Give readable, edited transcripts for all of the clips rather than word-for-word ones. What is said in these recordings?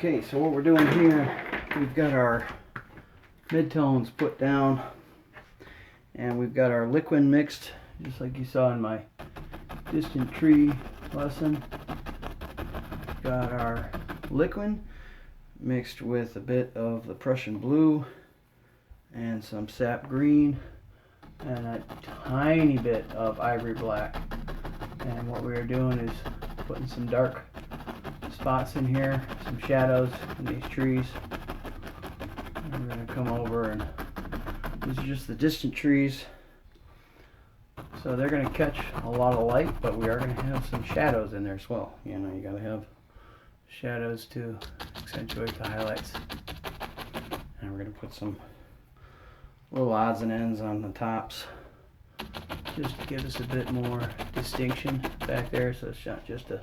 Okay, so what we're doing here, we've got our midtones put down and we've got our liquid mixed, just like you saw in my distant tree lesson. Got our liquid mixed with a bit of the Prussian blue and some sap green and a tiny bit of ivory black. And what we're doing is putting some dark spots in here, some shadows in these trees. And we're going to come over, and these are just the distant trees, so they're going to catch a lot of light, but we are going to have some shadows in there as well. You know, you got to have shadows to accentuate the highlights. And we're going to put some little odds and ends on the tops just to give us a bit more distinction back there, so it's not just a,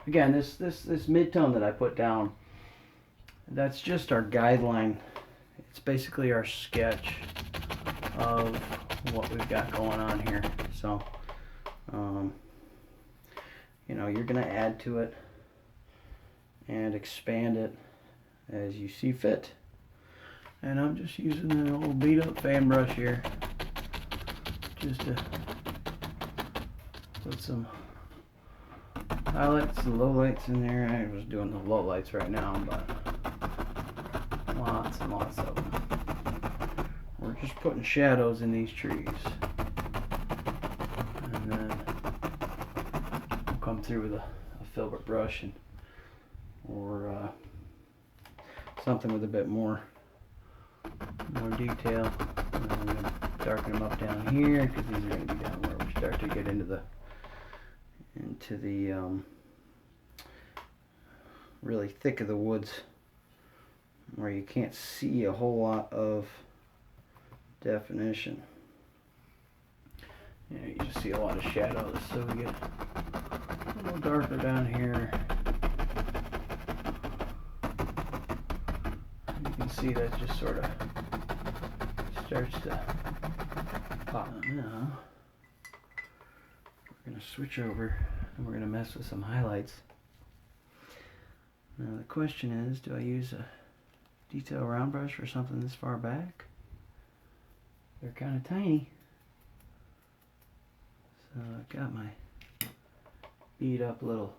again, this mid-tone that I put down, that's just our guideline. It's basically our sketch of what we've got going on here. So, you know, you're going to add to it and expand it as you see fit. And I'm just using an old beat-up fan brush here just to put some highlights and lowlights in there. I was doing the lowlights right now, but lots and lots of them. We're just putting shadows in these trees. And then we'll come through with a filbert brush and or something with a bit more detail. And then I'm going to darken them up down here because these are going to be down where we start to get into the really thick of the woods, where you can't see a whole lot of definition. You know, you just see a lot of shadows, so we get a little darker down here. And you can see that just sort of starts to pop. Now we're going to switch over and we're going to mess with some highlights. Now the question is, do I use a detail round brush for something this far back? They're kind of tiny. So I've got my beat up little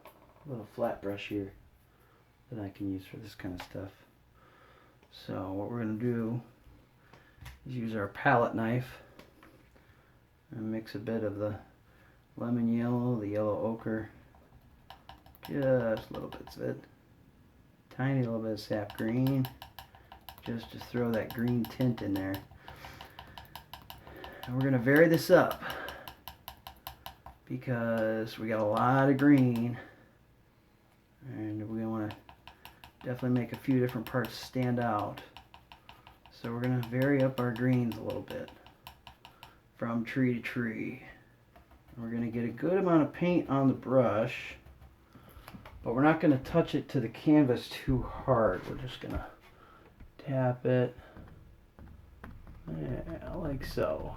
flat brush here that I can use for this kind of stuff. So what we're going to do is use our palette knife and mix a bit of the lemon yellow, the yellow ochre, just little bits of it, tiny little bit of sap green, just to throw that green tint in there. And we're going to vary this up because we got a lot of green and we want to definitely make a few different parts stand out. So we're going to vary up our greens a little bit from tree to tree. We're going to get a good amount of paint on the brush, but we're not going to touch it to the canvas too hard. We're just going to tap it, yeah, like so.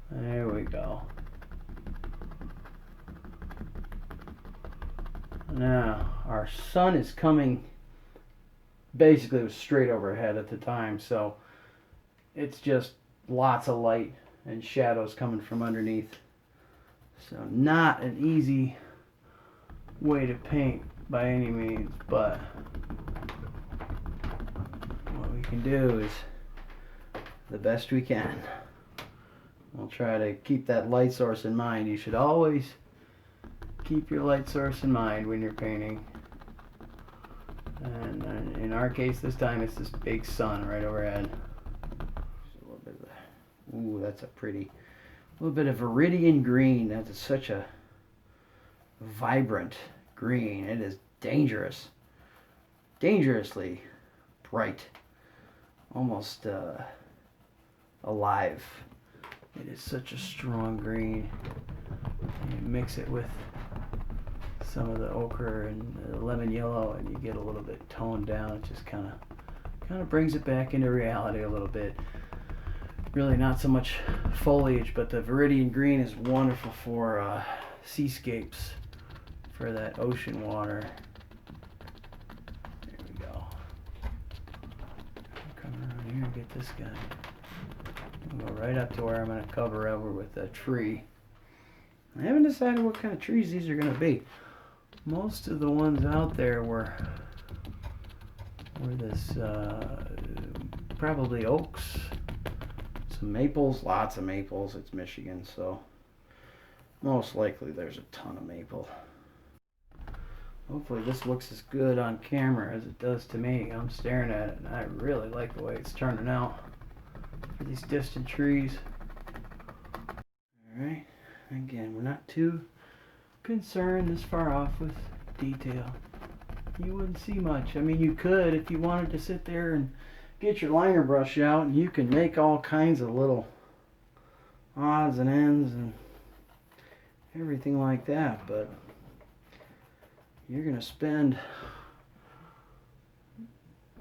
There we go. Now, our sun is coming, basically it was straight overhead at the time, so it's just lots of light and shadows coming from underneath. So not an easy way to paint by any means, but what we can do is the best we can. We'll try to keep that light source in mind. You should always keep your light source in mind when you're painting. And in our case this time it's this big sun right overhead. Ooh, that's a pretty, little bit of viridian green. That's such a vibrant green. It is dangerous, dangerously bright, almost alive. It is such a strong green. And you mix it with some of the ochre and the lemon yellow, and you get a little bit toned down. It just kind of brings it back into reality a little bit. Really not so much foliage, but the viridian green is wonderful for seascapes, for that ocean water. There we go. Come around here and get this guy. We'll go right up to where I'm going to cover over with a tree. I haven't decided what kind of trees these are going to be. Most of the ones out there were this probably oaks, some maples, lots of maples. It's Michigan, so most likely there's a ton of maple. Hopefully this looks as good on camera as it does to me. I'm staring at it and I really like the way it's turning out for these distant trees. Alright, again, we're not too concerned this far off with detail. You wouldn't see much. I mean, you could if you wanted to sit there and get your liner brush out, and you can make all kinds of little odds and ends and everything like that, but you're going to spend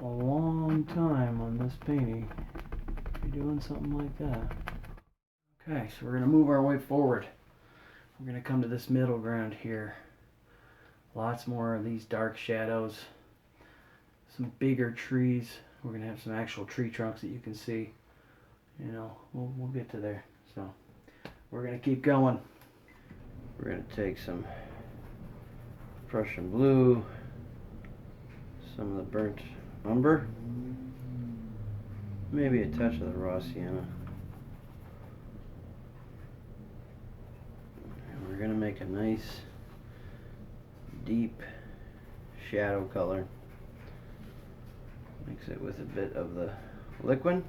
a long time on this painting if you're doing something like that. Okay, so we're going to move our way forward. We're going to come to this middle ground here. Lots more of these dark shadows, some bigger trees. We're going to have some actual tree trunks that you can see. You know, we'll get to there. So we're going to keep going. We're going to take some Prussian blue, some of the burnt umber, maybe a touch of the raw sienna. And we're going to make a nice deep shadow color. Mix it with a bit of the liquid.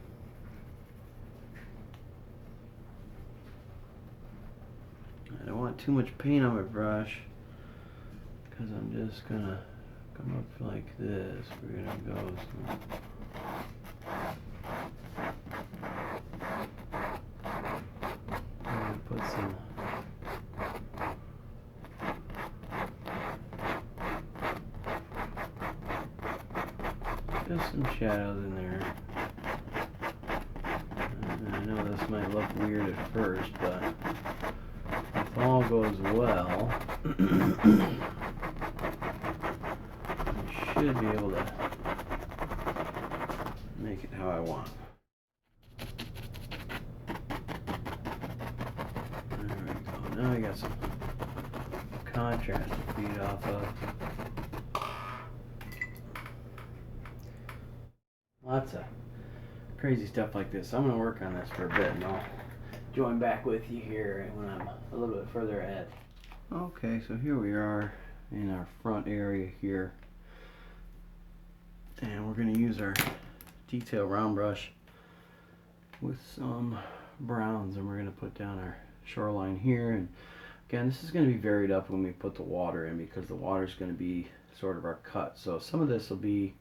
I don't want too much paint on my brush because I'm just gonna come up like this. We're gonna go I'm gonna put some just some shadows in there. And I know this might look weird at first, but if all goes well, I should be able to make it how I want. There we go. Now I got some contrast to feed off of. Lots of crazy stuff like this. I'm going to work on this for a bit and I'll join back with you here when I'm a little bit further ahead. Okay, so here we are in our front area here. And we're going to use our detail round brush with some browns, and we're going to put down our shoreline here. And again, this is going to be varied up when we put the water in because the water is going to be sort of our cut. So some of this will be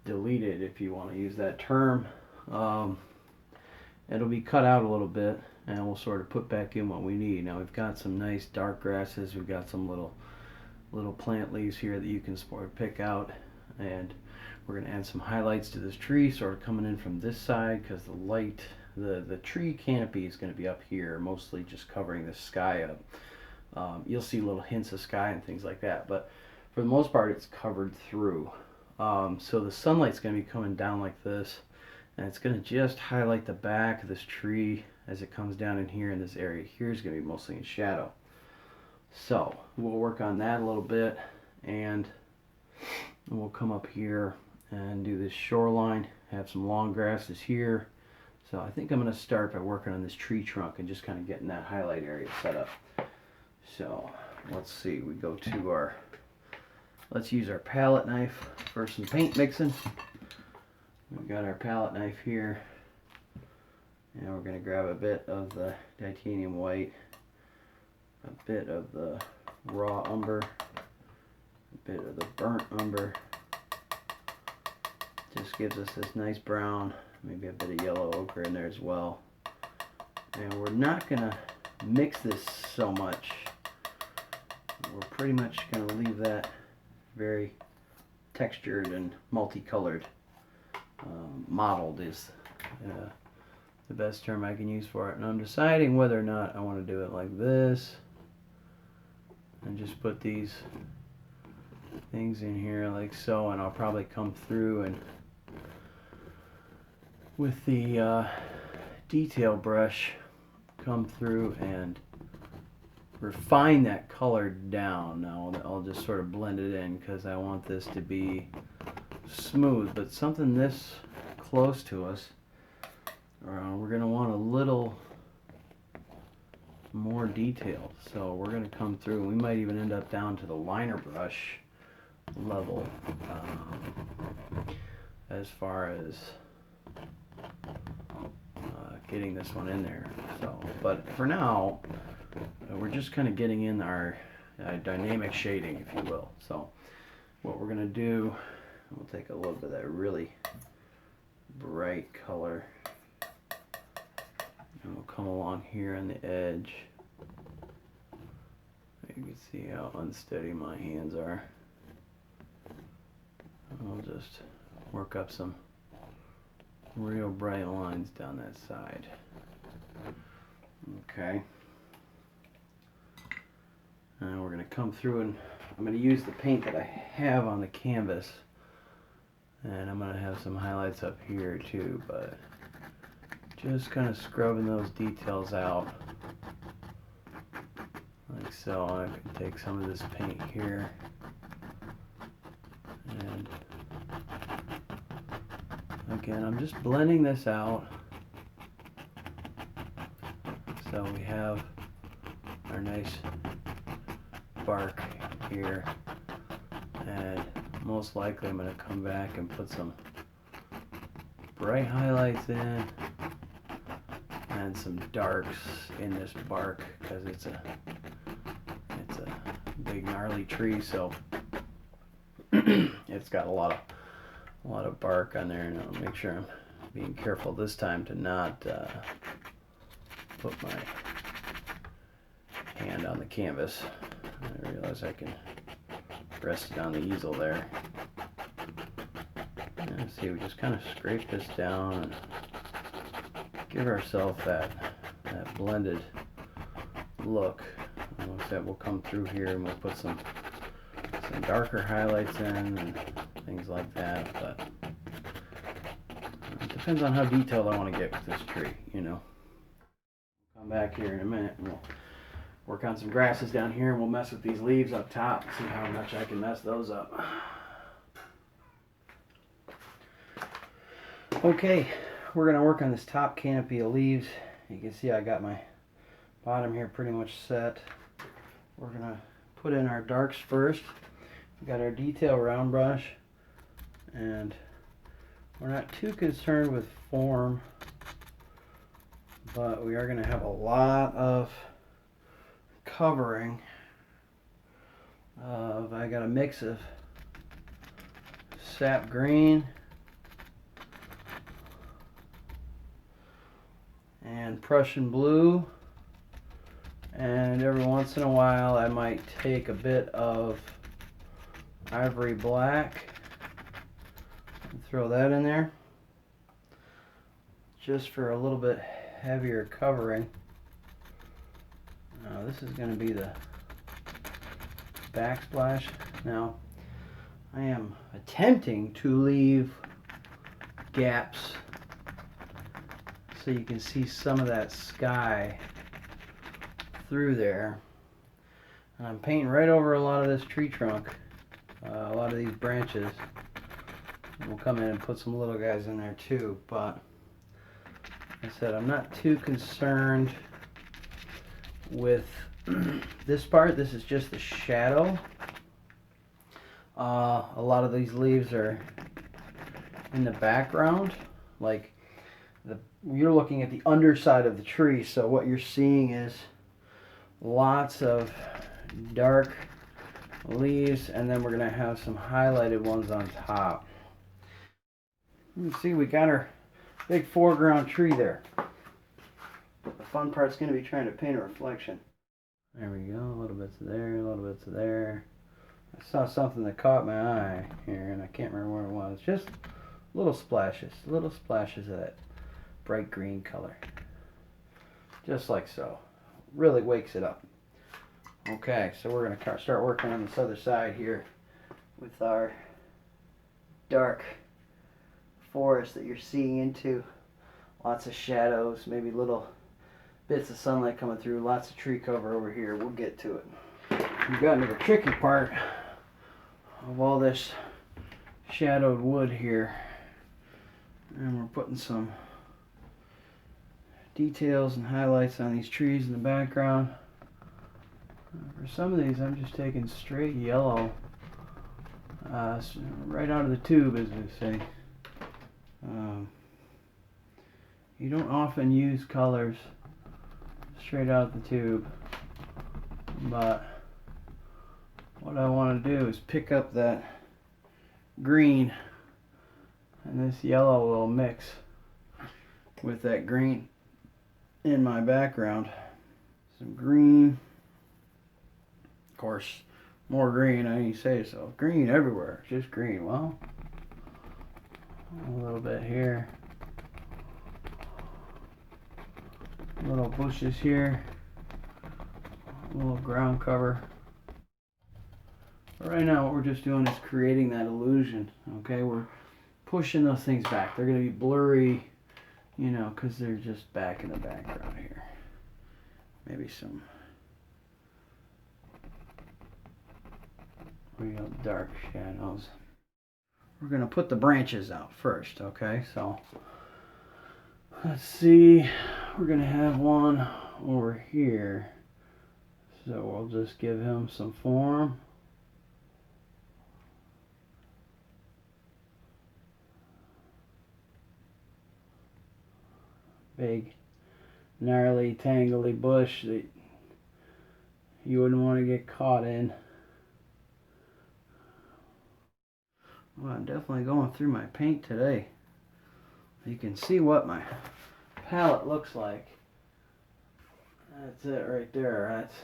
deleted, if you want to use that term. It'll be cut out a little bit and we'll sort of put back in what we need. Now we've got some nice dark grasses, we've got some little plant leaves here that you can pick out, and we're going to add some highlights to this tree sort of coming in from this side because the light, the tree canopy is going to be up here, mostly just covering the sky up. You'll see little hints of sky and things like that, but for the most part it's covered through. So the sunlight's going to be coming down like this, and it's going to just highlight the back of this tree as it comes down in here, in this area here is going to be mostly in shadow. So we'll work on that a little bit, and we'll come up here and do this shoreline, have some long grasses here. So I think I'm going to start by working on this tree trunk and just kind of getting that highlight area set up. So let's see, we go to our, let's use our palette knife for some paint mixing. We've got our palette knife here, and we're going to grab a bit of the titanium white, a bit of the raw umber, a bit of the burnt umber. Just gives us this nice brown, maybe a bit of yellow ochre in there as well. And we're not going to mix this so much. We're pretty much going to leave that very textured and multicolored. Mottled is the best term I can use for it. And I'm deciding whether or not I want to do it like this, and just put these things in here like so, and I'll probably come through and with the detail brush come through and refine that color down. Now I'll just sort of blend it in because I want this to be smooth, but something this close to us, we're going to want a little more detail. So we're going to come through, we might even end up down to the liner brush level as far as getting this one in there. So, but for now, we're just kind of getting in our dynamic shading, if you will. So what we're going to do, we'll take a little bit of that really bright color and we'll come along here on the edge. You can see how unsteady my hands are. I'll just work up some real bright lines down that side. Okay. And we're going to come through and I'm going to use the paint that I have on the canvas. And I'm going to have some highlights up here too, but just kind of scrubbing those details out. Like so. I can take some of this paint here and again, I'm just blending this out so we have our nice bark here, and most likely I'm going to come back and put some bright highlights in and some darks in this bark because it's a big gnarly tree, so it's got a lot of bark on there, and I'll make sure I'm being careful this time to not put my hand on the canvas. I realize I can rest it on the easel there. And see, we just kind of scrape this down and give ourselves that blended look. And like that, we'll come through here and we'll put some darker highlights in and things like that, but it depends on how detailed I want to get with this tree, you know. Come back here in a minute and we'll work on some grasses down here, and we'll mess with these leaves up top and see how much I can mess those up. Okay, we're going to work on this top canopy of leaves. You can see I got my bottom here pretty much set. We're going to put in our darks first. We've got our detail round brush, and we're not too concerned with form, but we are going to have a lot of covering of, I got a mix of sap green and Prussian blue, and every once in a while I might take a bit of ivory black and throw that in there just for a little bit heavier covering. Now this is going to be the backsplash. Now I am attempting to leave gaps so you can see some of that sky through there. And I'm painting right over a lot of this tree trunk, a lot of these branches. And we'll come in and put some little guys in there too, but like I said, I'm not too concerned with this part. This is just the shadow. A lot of these leaves are in the background, like you're looking at the underside of the tree, so what you're seeing is lots of dark leaves, and then we're going to have some highlighted ones on top. You can see we got our big foreground tree there. The fun part's going to be trying to paint a reflection. There we go, a little bits of there, a little bits of there. I saw something that caught my eye here, and I can't remember what it was. Just little splashes of that bright green color. Just like so. Really wakes it up. Okay, so we're going to start working on this other side here with our dark forest that you're seeing into. Lots of shadows, maybe little bits of sunlight coming through, lots of tree cover over here. We'll get to it. We've gotten to the tricky part of all this shadowed wood here, and we're putting some details and highlights on these trees in the background. For some of these I'm just taking straight yellow, right out of the tube, as we say. You don't often use colors straight out the tube, but what I want to do is pick up that green, and this yellow will mix with that green in my background. Some green, of course, more green, I ain't say so. Green everywhere, just green. Well, a little bit here, little bushes here, a little ground cover. But right now what we're just doing is creating that illusion. Okay, we're pushing those things back. They're going to be blurry, you know, because they're just back in the background here. Maybe some real dark shadows. We're going to put the branches out first, okay? So let's see, we're going to have one over here. So we'll just give him some form. Big, gnarly, tangly bush that you wouldn't want to get caught in. Well, I'm definitely going through my paint today. You can see what my palette looks like. That's it right there. That's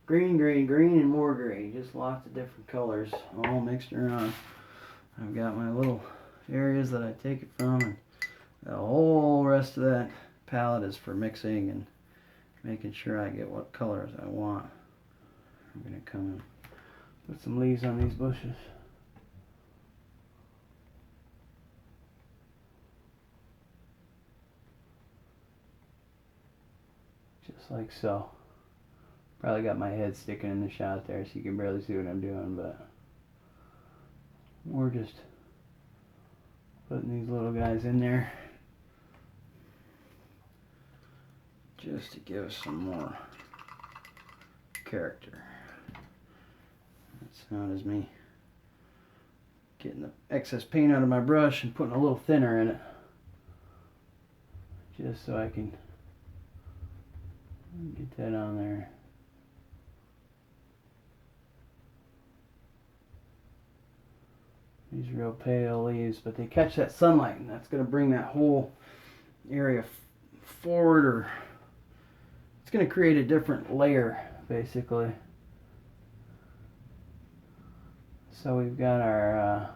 green, green, green, and more green. Just lots of different colors all mixed around. I've got my little areas that I take it from, and the whole rest of that palette is for mixing and making sure I get what colors I want. I'm going to come and put some leaves on these bushes. Just like so. Probably got my head sticking in the shot there so you can barely see what I'm doing, but we're just putting these little guys in there just to give us some more character. That's not as me getting the excess paint out of my brush and putting a little thinner in it, just so I can get that on there. These real pale leaves, but they catch that sunlight, and that's going to bring that whole area forward, or it's going to create a different layer, basically. So we've got our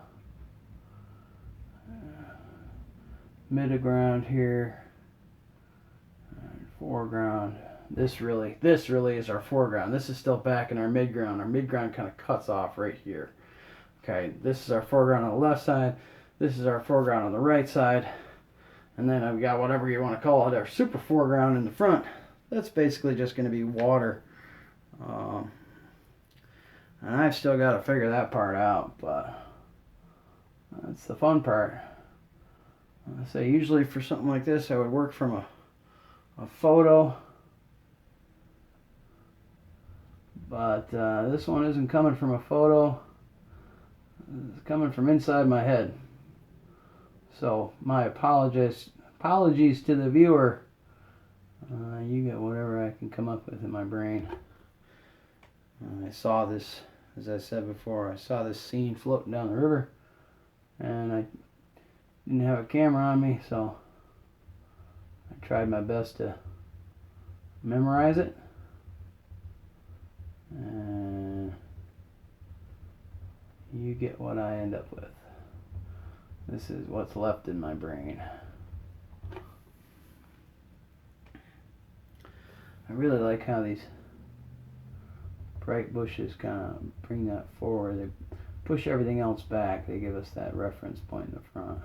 midground here, foreground. This really is our foreground. This is still back in our midground. Our midground kind of cuts off right here. Okay, this is our foreground on the left side. This is our foreground on the right side. And then I've got whatever you want to call it, our super foreground in the front. That's basically just going to be water. And I've still got to figure that part out, but that's the fun part. I say usually for something like this, I would work from a photo. But this one isn't coming from a photo. It's coming from inside my head. So my apologies to the viewer. You get whatever I can come up with in my brain. I saw this, as I said before, I saw this scene floating down the river, and I didn't have a camera on me, so I tried my best to memorize it. And you get what I end up with. This is what's left in my brain. I really like how these bright bushes kind of bring that forward. They push everything else back. They give us that reference point in the front.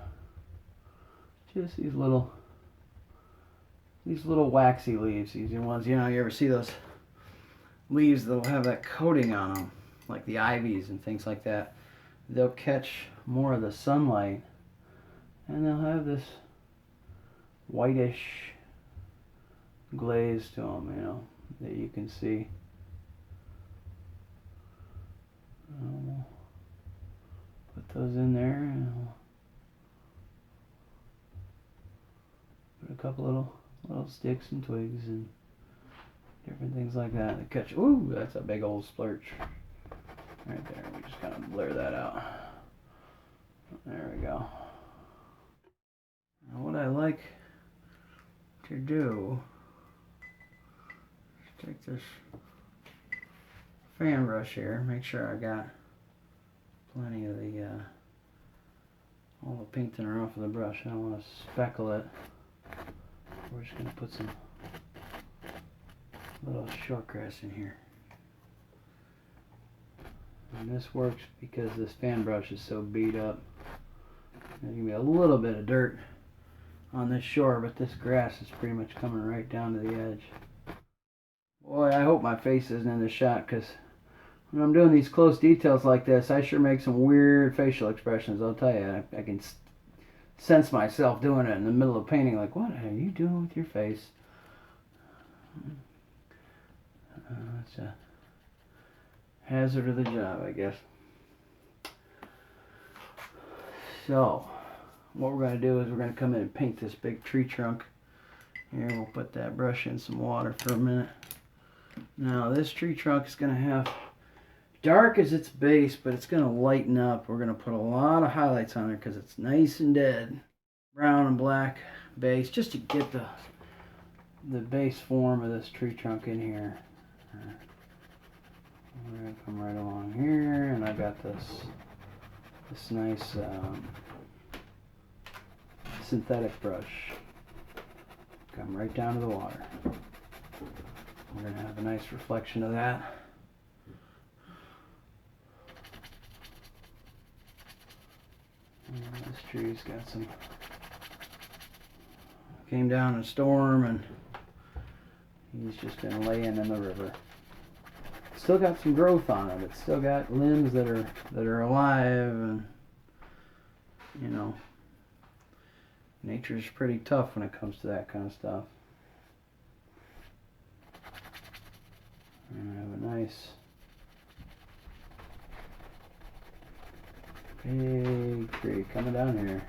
Just these little waxy leaves. These are ones, you know, you ever see those leaves that'll have that coating on them, like the ivies and things like that. They'll catch more of the sunlight and they'll have this whitish glaze to them, you know, that you can see. I'll put those in there and I'll put a couple little sticks and twigs and different things like that to catch. Ooh, that's a big old splurge right there. We just kind of blur that out. There we go. Now what I like to do is take this fan brush here, make sure I got plenty of the all the paint thinner off of the brush. I don't want to speckle it. We're just going to put some little shortgrass in here. And this works because this fan brush is so beat up. There's going to be a little bit of dirt on this shore, but this grass is pretty much coming right down to the edge. Boy, I hope my face isn't in the shot, because when I'm doing these close details like this, I sure make some weird facial expressions, I'll tell you. I can sense myself doing it in the middle of painting, like, what are you doing with your face? It's a hazard of the job, I guess. So, what we're going to do is we're going to come in and paint this big tree trunk. Here, we'll put that brush in some water for a minute. Now, this tree trunk is going to have dark as its base, but it's going to lighten up. We're going to put a lot of highlights on it because it's nice and dead. Brown and black base, just to get the base form of this tree trunk in here. We're going to come right along here, and I got this nice synthetic brush. Come right down to the water. We're going to have a nice reflection of that. And this tree's got some, came down in a storm and he's just been laying in the river. Still got some growth on it. It's still got limbs that are alive, and you know, nature's pretty tough when it comes to that kind of stuff. And I have a nice big tree coming down here.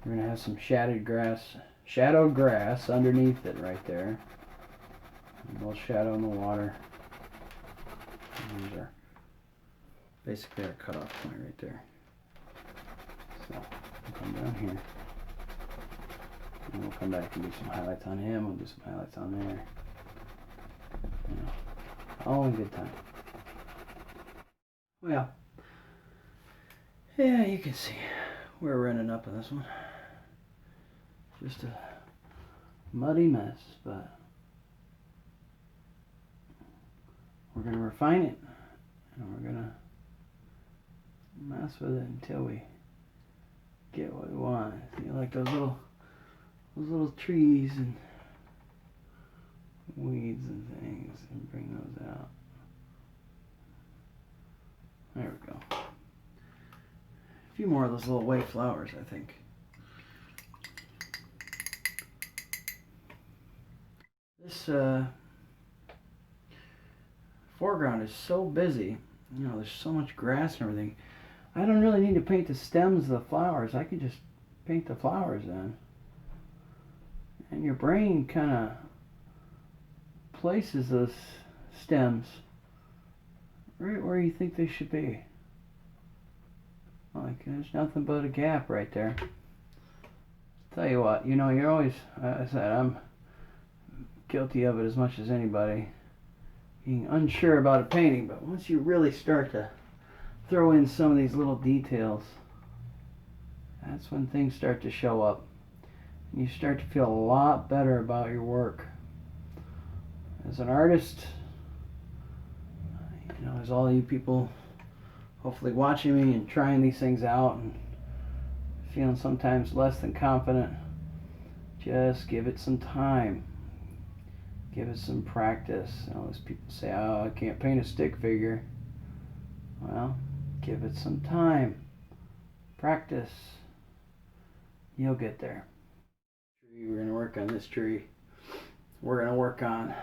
We're gonna have some shadowed grass underneath it right there. A little shadow in the water. And these are basically our cutoff point right there. So we'll come down here. And we'll come back and do some highlights on him. We'll do some highlights on there. You know, all in good time. Well, yeah, you can see where we're ending up in this one. Just a muddy mess, but we're going to refine it, and we're going to mess with it until we get what we want. You know, like those little trees and weeds and things, and bring those out. There we go. A few more of those little white flowers, I think. This foreground is so busy. You know, there's so much grass and everything. I don't really need to paint the stems of the flowers. I can just paint the flowers in. And your brain kind of places those stems right where you think they should be. Like, there's nothing but a gap right there. Tell you what, you know, you're always, I said, I'm guilty of it as much as anybody, being unsure about a painting, but once you really start to throw in some of these little details, that's when things start to show up. You start to feel a lot better about your work. As an artist, You know, there's all you people hopefully watching me and trying these things out and feeling sometimes less than confident. Just give it some time. Give it some practice. You know, those people say, oh, I can't paint a stick figure. Well, give it some time. Practice. You'll get there. We're going to work on this tree. We're going to work on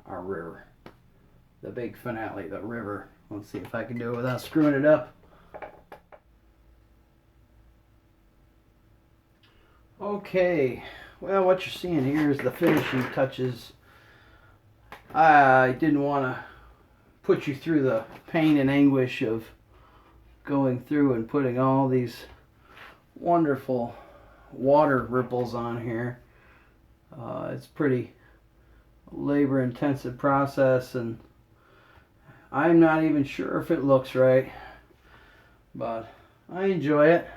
our river. The big finale, the river. Let's see if I can do it without screwing it up. Okay, well, what you're seeing here is the finishing touches. I didn't want to put you through the pain and anguish of going through and putting all these wonderful water ripples on here. It's pretty labor intensive process, and I'm not even sure if it looks right, but I enjoy it.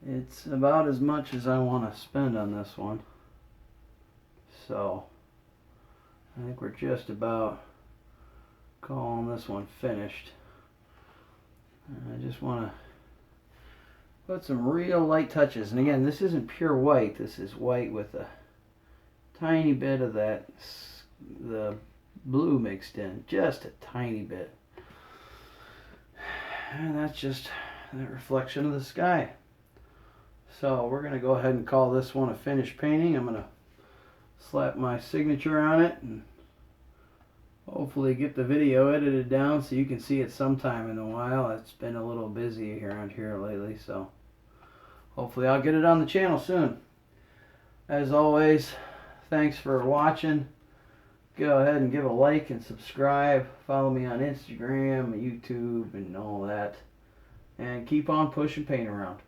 It's about as much as I want to spend on this one. So I think we're just about calling this one finished. I just want to put some real light touches. And again, this isn't pure white. This is white with a tiny bit of the blue mixed in. Just a tiny bit. And that's just that reflection of the sky. So we're going to go ahead and call this one a finished painting. I'm going to slap my signature on it and hopefully get the video edited down so you can see it sometime in a while. It's been a little busy around here lately, so hopefully I'll get it on the channel soon. As always, thanks for watching. Go ahead and give a like and subscribe. Follow me on Instagram, YouTube, and all that. And keep on pushing paint around.